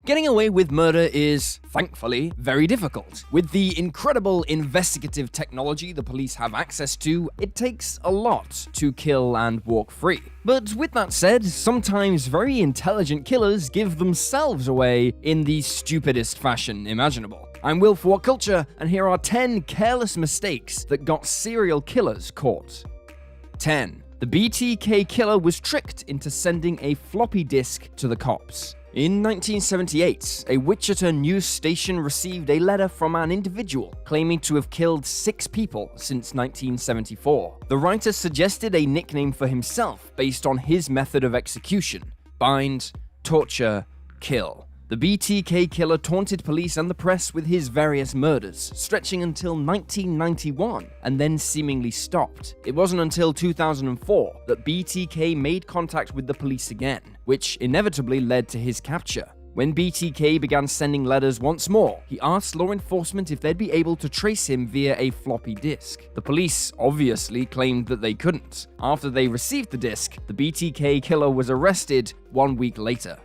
Getting away with murder is, thankfully, very difficult. With the incredible investigative technology the police have access to, it takes a lot to kill and walk free. But with that said, sometimes very intelligent killers give themselves away in the stupidest fashion imaginable. I'm Will for What Culture, and here are 10 careless mistakes that got serial killers caught. 10. The BTK killer was tricked into sending a floppy disk to the cops. In 1978, a Wichita news station received a letter from an individual claiming to have killed 6 people since 1974. The writer suggested a nickname for himself based on his method of execution: bind, torture, kill. The BTK killer taunted police and the press with his various murders, stretching until 1991 and then seemingly stopped. It wasn't until 2004 that BTK made contact with the police again, which inevitably led to his capture. When BTK began sending letters once more, he asked law enforcement if they'd be able to trace him via a floppy disk. The police obviously claimed that they couldn't. After they received the disk, the BTK killer was arrested 1 week later.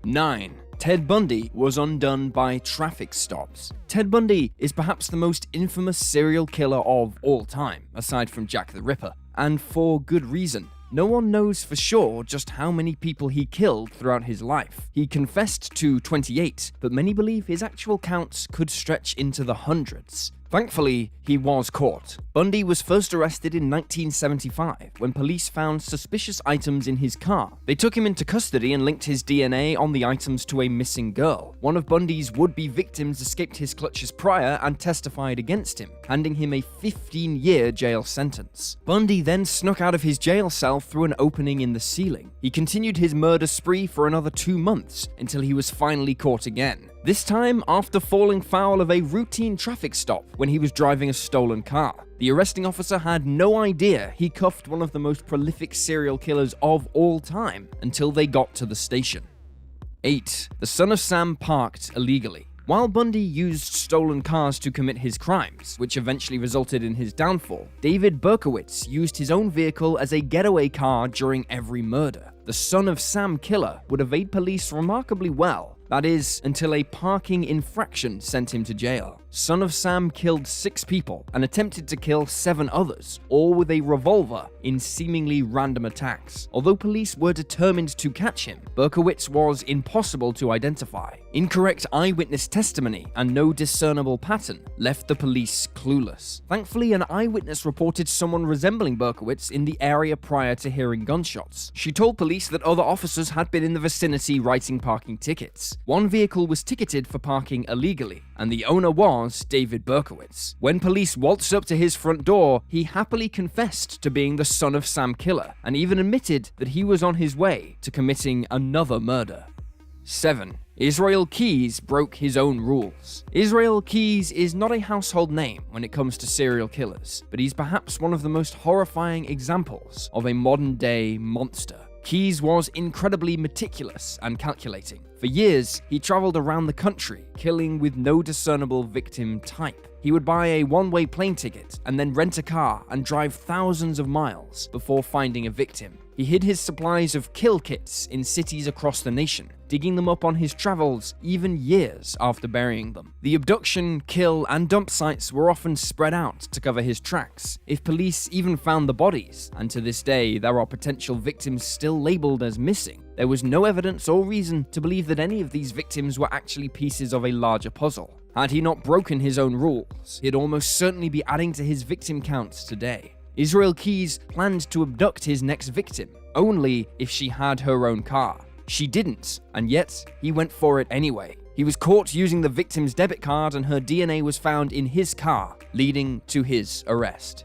9. Ted Bundy was undone by traffic stops. Ted Bundy is perhaps the most infamous serial killer of all time, aside from Jack the Ripper, and for good reason. No one knows for sure just how many people he killed throughout his life. He confessed to 28, but many believe his actual counts could stretch into the hundreds. Thankfully, he was caught. Bundy was first arrested in 1975 when police found suspicious items in his car. They took him into custody and linked his DNA on the items to a missing girl. One of Bundy's would-be victims escaped his clutches prior and testified against him, handing him a 15-year jail sentence. Bundy then snuck out of his jail cell through an opening in the ceiling. He continued his murder spree for another 2 months until he was finally caught again. This time after falling foul of a routine traffic stop when he was driving a stolen car. The arresting officer had no idea he cuffed one of the most prolific serial killers of all time until they got to the station. 8. The son of Sam parked illegally. While Bundy used stolen cars to commit his crimes, which eventually resulted in his downfall, David Berkowitz used his own vehicle as a getaway car during every murder. The son of Sam killer would evade police remarkably well. That is, until a parking infraction sent him to jail. Son of Sam killed 6 people and attempted to kill 7 others, all with a revolver in seemingly random attacks. Although police were determined to catch him, Berkowitz was impossible to identify. Incorrect eyewitness testimony and no discernible pattern left the police clueless. Thankfully, an eyewitness reported someone resembling Berkowitz in the area prior to hearing gunshots. She told police that other officers had been in the vicinity writing parking tickets. One vehicle was ticketed for parking illegally, and the owner was David Berkowitz. When police waltzed up to his front door, he happily confessed to being the son of Sam killer, and even admitted that he was on his way to committing another murder. 7. Israel Keyes broke his own rules. Israel Keyes is not a household name when it comes to serial killers, but he's perhaps one of the most horrifying examples of a modern-day monster. Keyes was incredibly meticulous and calculating. For years, he traveled around the country, killing with no discernible victim type. He would buy a one-way plane ticket and then rent a car and drive thousands of miles before finding a victim. He hid his supplies of kill kits in cities across the nation, digging them up on his travels even years after burying them. The abduction, kill, and dump sites were often spread out to cover his tracks, if police even found the bodies, and to this day there are potential victims still labeled as missing. There was no evidence or reason to believe that any of these victims were actually pieces of a larger puzzle. Had he not broken his own rules, he'd almost certainly be adding to his victim counts today. Israel Keyes planned to abduct his next victim, only if she had her own car. She didn't, and yet he went for it anyway. He was caught using the victim's debit card and her DNA was found in his car, leading to his arrest.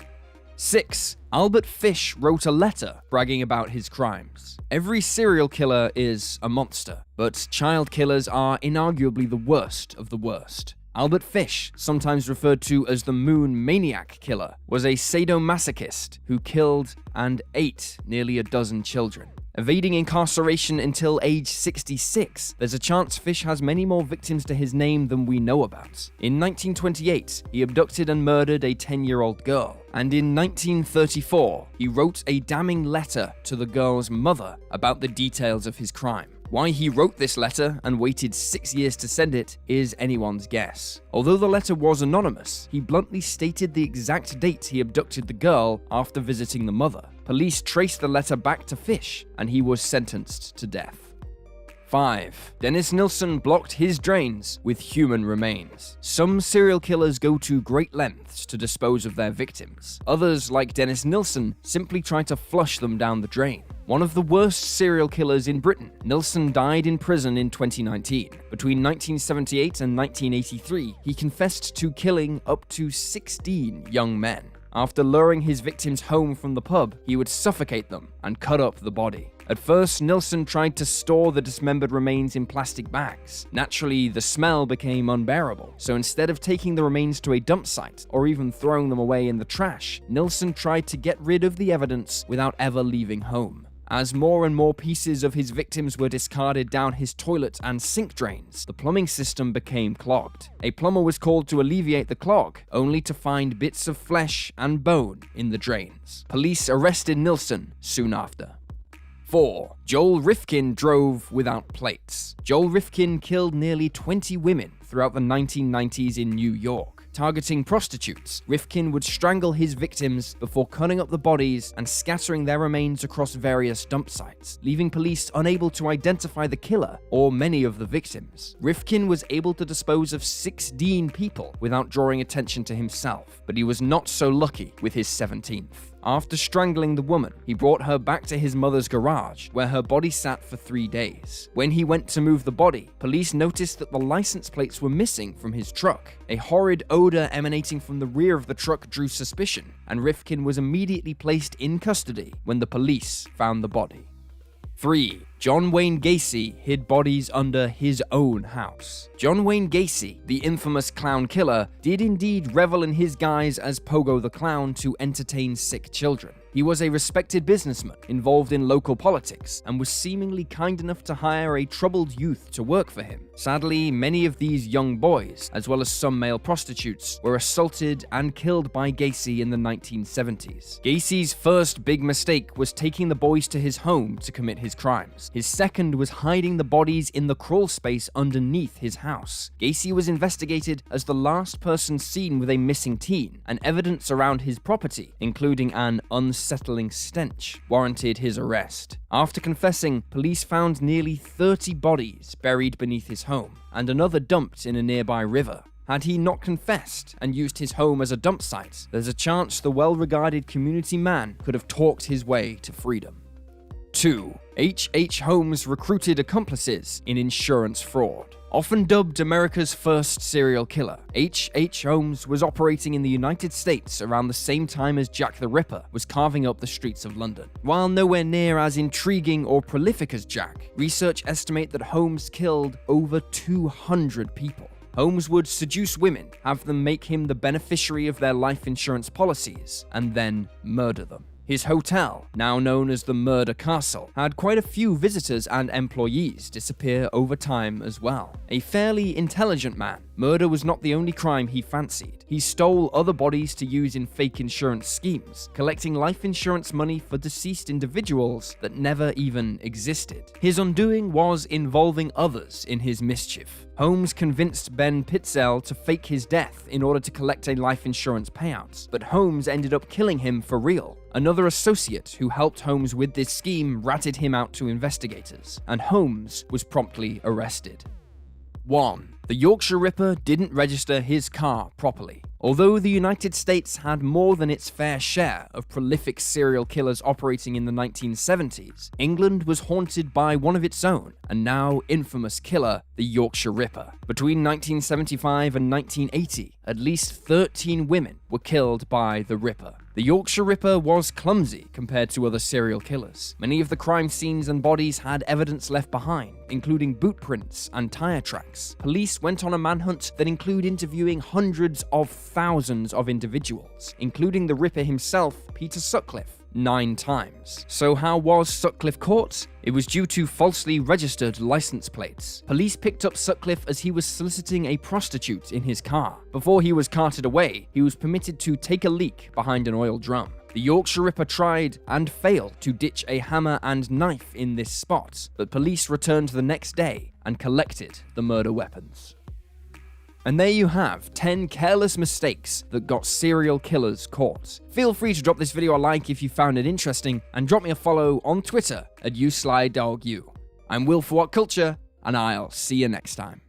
6. Albert Fish wrote a letter bragging about his crimes. Every serial killer is a monster, but child killers are inarguably the worst of the worst. Albert Fish, sometimes referred to as the Moon Maniac Killer, was a sadomasochist who killed and ate nearly a dozen children. Evading incarceration until age 66, there's a chance Fish has many more victims to his name than we know about. In 1928, he abducted and murdered a 10-year-old girl, and in 1934, he wrote a damning letter to the girl's mother about the details of his crime. Why he wrote this letter and waited 6 years to send it is anyone's guess. Although the letter was anonymous, he bluntly stated the exact date he abducted the girl after visiting the mother. Police traced the letter back to Fish, and he was sentenced to death. 5. Dennis Nilsen blocked his drains with human remains. Some serial killers go to great lengths to dispose of their victims. Others, like Dennis Nilsen, simply try to flush them down the drain. One of the worst serial killers in Britain, Nilsen died in prison in 2019. Between 1978 and 1983, he confessed to killing up to 16 young men. After luring his victims home from the pub, he would suffocate them and cut up the body. At first, Nilsen tried to store the dismembered remains in plastic bags. Naturally, the smell became unbearable, so instead of taking the remains to a dump site or even throwing them away in the trash, Nilsen tried to get rid of the evidence without ever leaving home. As more and more pieces of his victims were discarded down his toilet and sink drains, the plumbing system became clogged. A plumber was called to alleviate the clog, only to find bits of flesh and bone in the drains. Police arrested Nilsen soon after. 4. Joel Rifkin drove without plates. Joel Rifkin killed nearly 20 women throughout the 1990s in New York. Targeting prostitutes, Rifkin would strangle his victims before cutting up the bodies and scattering their remains across various dump sites, leaving police unable to identify the killer or many of the victims. Rifkin was able to dispose of 16 people without drawing attention to himself, but he was not so lucky with his 17th. After strangling the woman, he brought her back to his mother's garage, where her body sat for 3 days. When he went to move the body, police noticed that the license plates were missing from his truck. A horrid odor emanating from the rear of the truck drew suspicion, and Rifkin was immediately placed in custody when the police found the body. 3. John Wayne Gacy hid bodies under his own house. John Wayne Gacy, the infamous clown killer, did indeed revel in his guise as Pogo the Clown to entertain sick children. He was a respected businessman involved in local politics and was seemingly kind enough to hire a troubled youth to work for him. Sadly, many of these young boys, as well as some male prostitutes, were assaulted and killed by Gacy in the 1970s. Gacy's first big mistake was taking the boys to his home to commit his crimes. His second was hiding the bodies in the crawl space underneath his house. Gacy was investigated as the last person seen with a missing teen, and evidence around his property, including an unsettling stench, warranted his arrest. After confessing, police found nearly 30 bodies buried beneath his home, and another dumped in a nearby river. Had he not confessed and used his home as a dump site, there's a chance the well-regarded community man could have talked his way to freedom. 2. H. Holmes recruited accomplices in insurance fraud. Often dubbed America's first serial killer, H. Holmes was operating in the United States around the same time as Jack the Ripper was carving up the streets of London. While nowhere near as intriguing or prolific as Jack, research estimate that Holmes killed over 200 people. Holmes would seduce women, have them make him the beneficiary of their life insurance policies, and then murder them. His hotel, now known as the Murder Castle, had quite a few visitors and employees disappear over time as well. A fairly intelligent man, murder was not the only crime he fancied. He stole other bodies to use in fake insurance schemes, collecting life insurance money for deceased individuals that never even existed. His undoing was involving others in his mischief. Holmes convinced Ben Pitzel to fake his death in order to collect a life insurance payout, but Holmes ended up killing him for real. Another associate who helped Holmes with this scheme ratted him out to investigators, and Holmes was promptly arrested. 1. The Yorkshire Ripper didn't register his car properly. Although the United States had more than its fair share of prolific serial killers operating in the 1970s, England was haunted by one of its own, and now infamous killer, the Yorkshire Ripper. Between 1975 and 1980, at least 13 women were killed by the Ripper. The Yorkshire Ripper was clumsy compared to other serial killers. Many of the crime scenes and bodies had evidence left behind, including boot prints and tire tracks. Police went on a manhunt that included interviewing hundreds of thousands of individuals, including the Ripper himself, Peter Sutcliffe, 9 times. So how was Sutcliffe caught? It was due to falsely registered license plates. Police picked up Sutcliffe as he was soliciting a prostitute in his car. Before he was carted away, he was permitted to take a leak behind an oil drum. The Yorkshire Ripper tried and failed to ditch a hammer and knife in this spot, but police returned the next day and collected the murder weapons. And there you have 10 careless mistakes that got serial killers caught. Feel free to drop this video a like if you found it interesting, and drop me a follow on Twitter at YouSlyDogU. I'm Will for What Culture, and I'll see you next time.